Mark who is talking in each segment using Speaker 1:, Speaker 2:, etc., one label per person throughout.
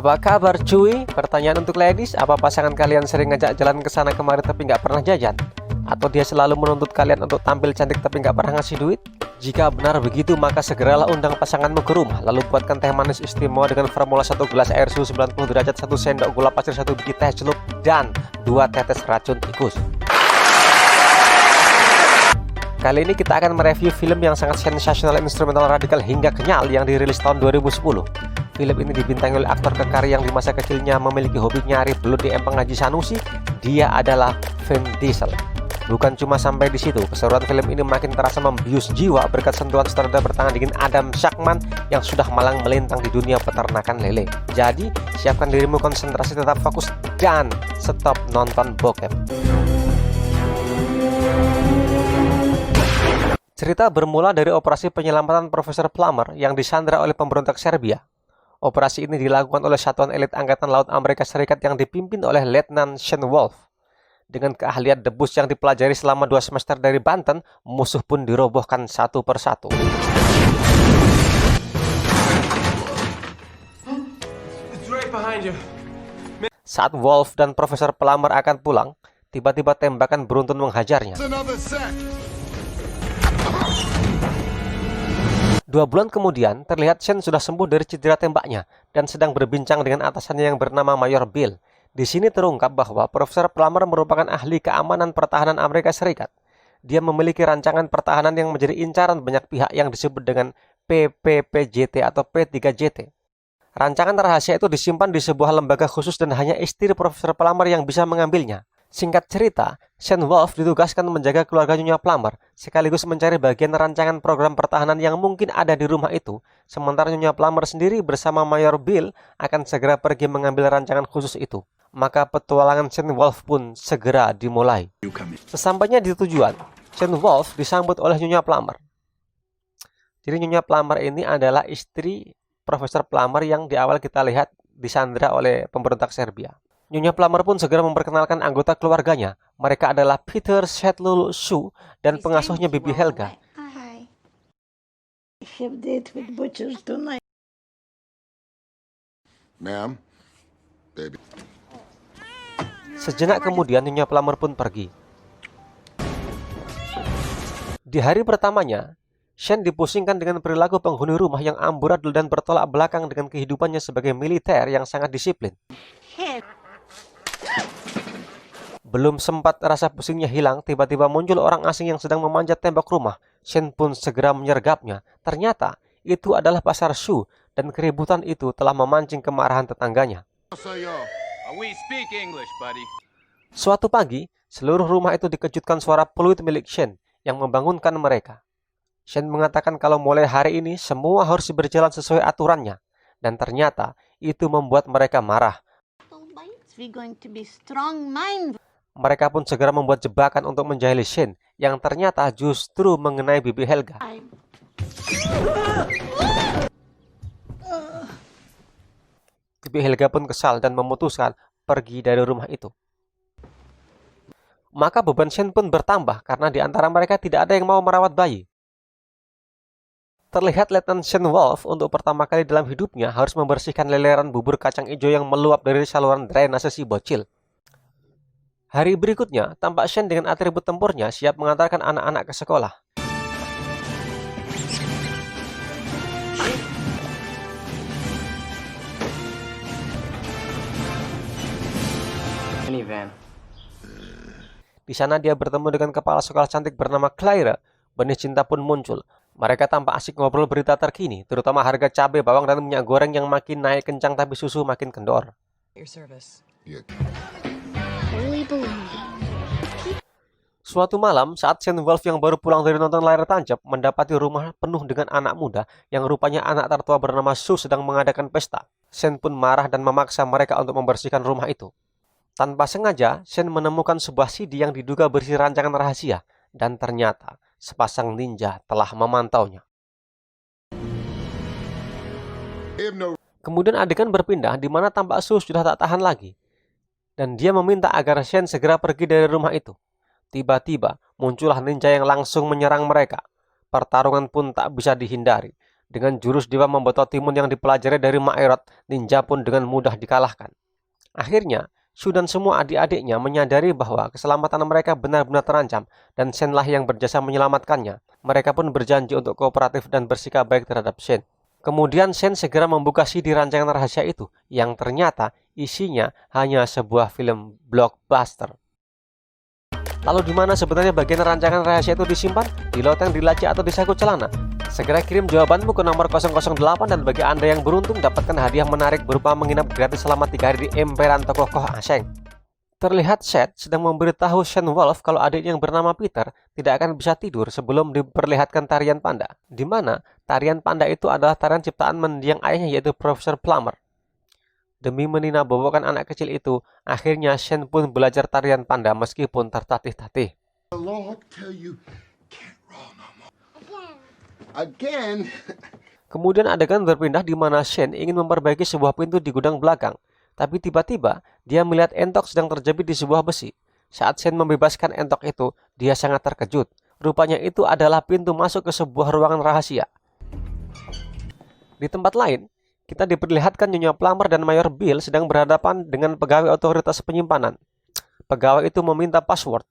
Speaker 1: Apa kabar cuy? Pertanyaan untuk ladies, apa pasangan kalian sering ngajak jalan ke sana kemari tapi nggak pernah jajan? Atau dia selalu menuntut kalian untuk tampil cantik tapi nggak pernah ngasih duit? Jika benar begitu, maka segeralah undang pasanganmu ke rumah, lalu buatkan teh manis istimewa dengan formula 1 gelas air suhu 90 derajat, 1 sendok gula pasir, 1 biji teh celup, dan 2 tetes racun tikus. Kali ini kita akan mereview film yang sangat sensasional, instrumental, radikal, hingga kenyal yang dirilis tahun 2010. Film ini dibintangi oleh aktor kekar yang di masa kecilnya memiliki hobi nyari belut di empang Haji Sanusi. Dia adalah Vin Diesel. Bukan cuma sampai di situ, keseruan film ini makin terasa membius jiwa berkat sentuhan sutradara bertangan dingin Adam Shackman yang sudah malang melintang di dunia peternakan lele. Jadi, siapkan dirimu, konsentrasi, tetap fokus, dan stop nonton bokep. Cerita bermula dari operasi penyelamatan Profesor Plummer yang disandra oleh pemberontak Serbia. Operasi ini dilakukan oleh Satuan Elit Angkatan Laut Amerika Serikat yang dipimpin oleh Letnan Shane Wolf. Dengan keahlian debus yang dipelajari selama 2 semester dari Banten, musuh pun dirobohkan satu persatu. Saat Wolf dan Profesor Plummer akan pulang, tiba-tiba tembakan beruntun menghajarnya. 2 bulan kemudian, terlihat Shane sudah sembuh dari cedera tembaknya dan sedang berbincang dengan atasannya yang bernama Mayor Bill. Di sini terungkap bahwa Profesor Plummer merupakan ahli keamanan pertahanan Amerika Serikat. Dia memiliki rancangan pertahanan yang menjadi incaran banyak pihak yang disebut dengan PPPJT atau P3JT. Rancangan rahasia itu disimpan di sebuah lembaga khusus dan hanya istri Profesor Plummer yang bisa mengambilnya. Singkat cerita, Shane Wolf ditugaskan menjaga keluarga Nyonya Plummer, sekaligus mencari bagian rancangan program pertahanan yang mungkin ada di rumah itu. Sementara Nyonya Plummer sendiri bersama Mayor Bill akan segera pergi mengambil rancangan khusus itu. Maka petualangan Shane Wolf pun segera dimulai. Sesampainya di tujuan, Shane Wolf disambut oleh Nyonya Plummer. Jadi Nyonya Plummer ini adalah istri Profesor Plummer yang di awal kita lihat disandra oleh pemberontak Serbia. Nyonya Plummer pun segera memperkenalkan anggota keluarganya. Mereka adalah Peter Shedlul Shu dan pengasuhnya Bibi Helga. Sejenak kemudian Nyonya Plummer pun pergi. Di hari pertamanya, Shane dipusingkan dengan perilaku penghuni rumah yang amburadul dan bertolak belakang dengan kehidupannya sebagai militer yang sangat disiplin. Belum sempat rasa pusingnya hilang, tiba-tiba muncul orang asing yang sedang memanjat tembok rumah. Shane pun segera menyergapnya. Ternyata itu adalah pasar Shu, dan keributan itu telah memancing kemarahan tetangganya. Suatu pagi, seluruh rumah itu dikejutkan suara peluit milik Shane yang membangunkan mereka. Shane mengatakan kalau mulai hari ini semua harus berjalan sesuai aturannya, dan ternyata itu membuat mereka marah. Mereka pun segera membuat jebakan untuk menjahili Shane yang ternyata justru mengenai Bibi Helga. Bibi Helga pun kesal dan memutuskan pergi dari rumah itu. Maka beban Shane pun bertambah karena di antara mereka tidak ada yang mau merawat bayi. Terlihat Letnan Shane Wolf untuk pertama kali dalam hidupnya harus membersihkan leleran bubur kacang hijau yang meluap dari saluran drainase si bocil. Hari berikutnya, tampak Shane dengan atribut tempurnya siap mengantarkan anak-anak ke sekolah. Di sana dia bertemu dengan kepala sekolah cantik bernama Clara. Benih cinta pun muncul. Mereka tampak asik ngobrol berita terkini, terutama harga cabai, bawang, dan minyak goreng yang makin naik kencang tapi susu makin kendor. Suatu malam, saat Shane Wolf yang baru pulang dari nonton layar tancap mendapati rumah penuh dengan anak muda yang rupanya anak tertua bernama Sue sedang mengadakan pesta. Shane pun marah dan memaksa mereka untuk membersihkan rumah itu. Tanpa sengaja, Shane menemukan sebuah CD yang diduga berisi rancangan rahasia, dan ternyata sepasang ninja telah memantaunya. Kemudian adegan berpindah di mana tampak Sue sudah tak tahan lagi, dan dia meminta agar Shane segera pergi dari rumah itu. Tiba-tiba muncullah ninja yang langsung menyerang mereka. Pertarungan pun tak bisa dihindari. Dengan jurus Dewa Memboto Timun yang dipelajari dari Maerot, ninja pun dengan mudah dikalahkan. Akhirnya, Shu dan semua adik-adiknya menyadari bahwa keselamatan mereka benar-benar terancam dan Shen lah yang berjasa menyelamatkannya. Mereka pun berjanji untuk kooperatif dan bersikap baik terhadap Shen. Kemudian Shen segera membuka CD rancangan rahasia itu, yang ternyata isinya hanya sebuah film blockbuster. Lalu di mana sebenarnya bagian rancangan rahasia itu disimpan? Di loteng, di laci, atau di saku celana? Segera kirim jawabanmu ke nomor 008 dan bagi Anda yang beruntung dapatkan hadiah menarik berupa menginap gratis selama 3 hari di emperan toko Koh Aseng. Terlihat Seth sedang memberitahu Shen Wolf kalau adiknya yang bernama Peter tidak akan bisa tidur sebelum diperlihatkan tarian panda. Di mana tarian panda itu adalah tarian ciptaan mendiang ayahnya yaitu Profesor Plummer. Demi meninabobokan anak kecil itu, akhirnya Shen pun belajar tarian panda meskipun tertatih-tatih. Kemudian adegan berpindah di mana Shen ingin memperbaiki sebuah pintu di gudang belakang. Tapi tiba-tiba dia melihat entok sedang terjepit di sebuah besi. Saat Shen membebaskan entok itu, dia sangat terkejut. Rupanya itu adalah pintu masuk ke sebuah ruangan rahasia. Di tempat lain, kita diperlihatkan Nyonya Plummer dan Mayor Bill sedang berhadapan dengan pegawai otoritas penyimpanan. Pegawai itu meminta password.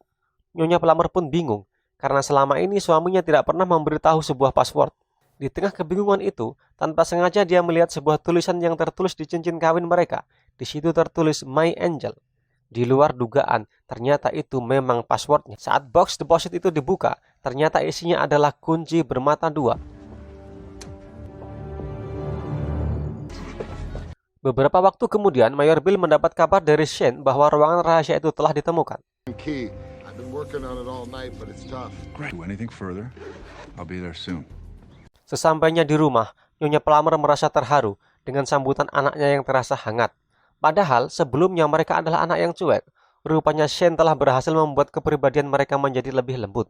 Speaker 1: Nyonya Plummer pun bingung, karena selama ini suaminya tidak pernah memberitahu sebuah password. Di tengah kebingungan itu, tanpa sengaja dia melihat sebuah tulisan yang tertulis di cincin kawin mereka. Di situ tertulis My Angel. Di luar dugaan, ternyata itu memang passwordnya. Saat box deposit itu dibuka, ternyata isinya adalah kunci bermata dua. Beberapa waktu kemudian, Mayor Bill mendapat kabar dari Shen bahwa ruangan rahasia itu telah ditemukan. Sesampainya di rumah, Nyonya Plummer merasa terharu dengan sambutan anaknya yang terasa hangat. Padahal sebelumnya mereka adalah anak yang cuek. Rupanya Shen telah berhasil membuat kepribadian mereka menjadi lebih lembut.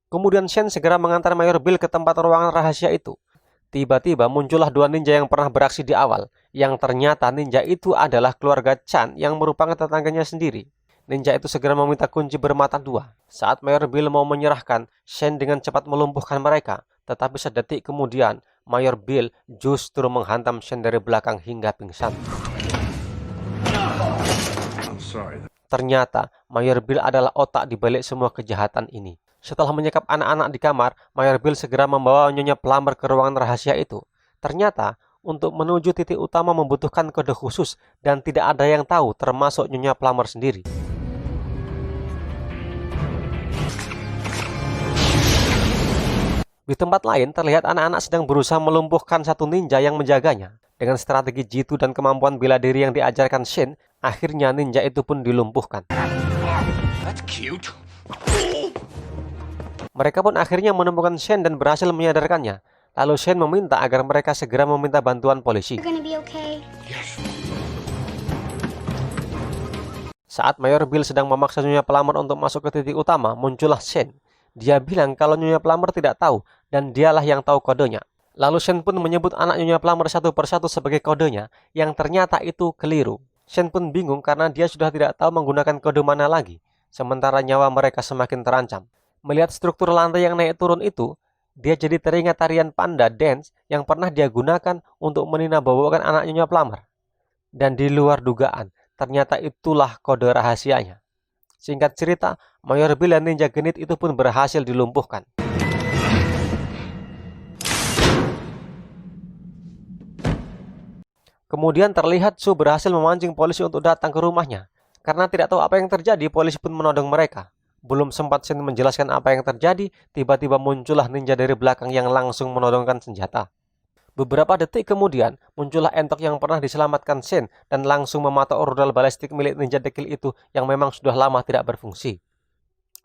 Speaker 1: Kemudian Shen segera mengantar Mayor Bill ke tempat ruangan rahasia itu. Tiba-tiba muncullah dua ninja yang pernah beraksi di awal, yang ternyata ninja itu adalah keluarga Chan yang merupakan tetangganya sendiri. Ninja itu segera meminta kunci bermata dua. Saat Mayor Bill mau menyerahkan, Shen dengan cepat melumpuhkan mereka. Tetapi sedetik kemudian, Mayor Bill justru menghantam Shen dari belakang hingga pingsan. Ternyata, Mayor Bill adalah otak di balik semua kejahatan ini. Setelah menyekap anak-anak di kamar, Mayor Bill segera membawa Nyonya Plummer ke ruangan rahasia itu. Ternyata, untuk menuju titik utama membutuhkan kode khusus dan tidak ada yang tahu termasuk Nyonya Plummer sendiri. Di tempat lain, terlihat anak-anak sedang berusaha melumpuhkan satu ninja yang menjaganya. Dengan strategi jitu dan kemampuan bela diri yang diajarkan Shen, akhirnya ninja itu pun dilumpuhkan. That's cute. Mereka pun akhirnya menemukan Shen dan berhasil menyadarkannya. Lalu Shen meminta agar mereka segera meminta bantuan polisi. Saat Mayor Bill sedang memaksa Nyonya Plummer untuk masuk ke titik utama, muncullah Shen. Dia bilang kalau Nyonya Plummer tidak tahu dan dialah yang tahu kodenya. Lalu Shen pun menyebut anak Nyonya Plummer satu persatu sebagai kodenya, yang ternyata itu keliru. Shen pun bingung karena dia sudah tidak tahu menggunakan kode mana lagi, sementara nyawa mereka semakin terancam. Melihat struktur lantai yang naik turun itu, dia jadi teringat tarian panda dance yang pernah dia gunakan untuk meninabobokan anak Nyonya Plummer. Dan di luar dugaan, ternyata itulah kode rahasianya. Singkat cerita, Mayor Bill dan ninja genit itu pun berhasil dilumpuhkan. Kemudian terlihat Shu berhasil memancing polisi untuk datang ke rumahnya. Karena tidak tahu apa yang terjadi, polisi pun menodong mereka. Belum sempat Shen menjelaskan apa yang terjadi, tiba-tiba muncullah ninja dari belakang yang langsung menodongkan senjata. Beberapa detik kemudian, muncullah entok yang pernah diselamatkan Shen dan langsung mematok rudal balistik milik ninja dekil itu yang memang sudah lama tidak berfungsi.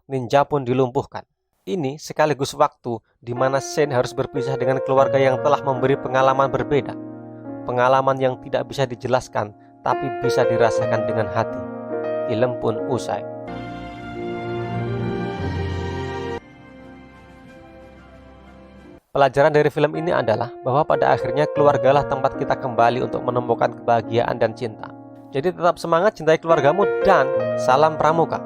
Speaker 1: Ninja pun dilumpuhkan. Ini sekaligus waktu di mana Shen harus berpisah dengan keluarga yang telah memberi pengalaman berbeda. Pengalaman yang tidak bisa dijelaskan, tapi bisa dirasakan dengan hati. Film pun usai. Pelajaran dari film ini adalah bahwa pada akhirnya keluargalah tempat kita kembali untuk menemukan kebahagiaan dan cinta. Jadi tetap semangat, cintai keluargamu, dan salam pramuka.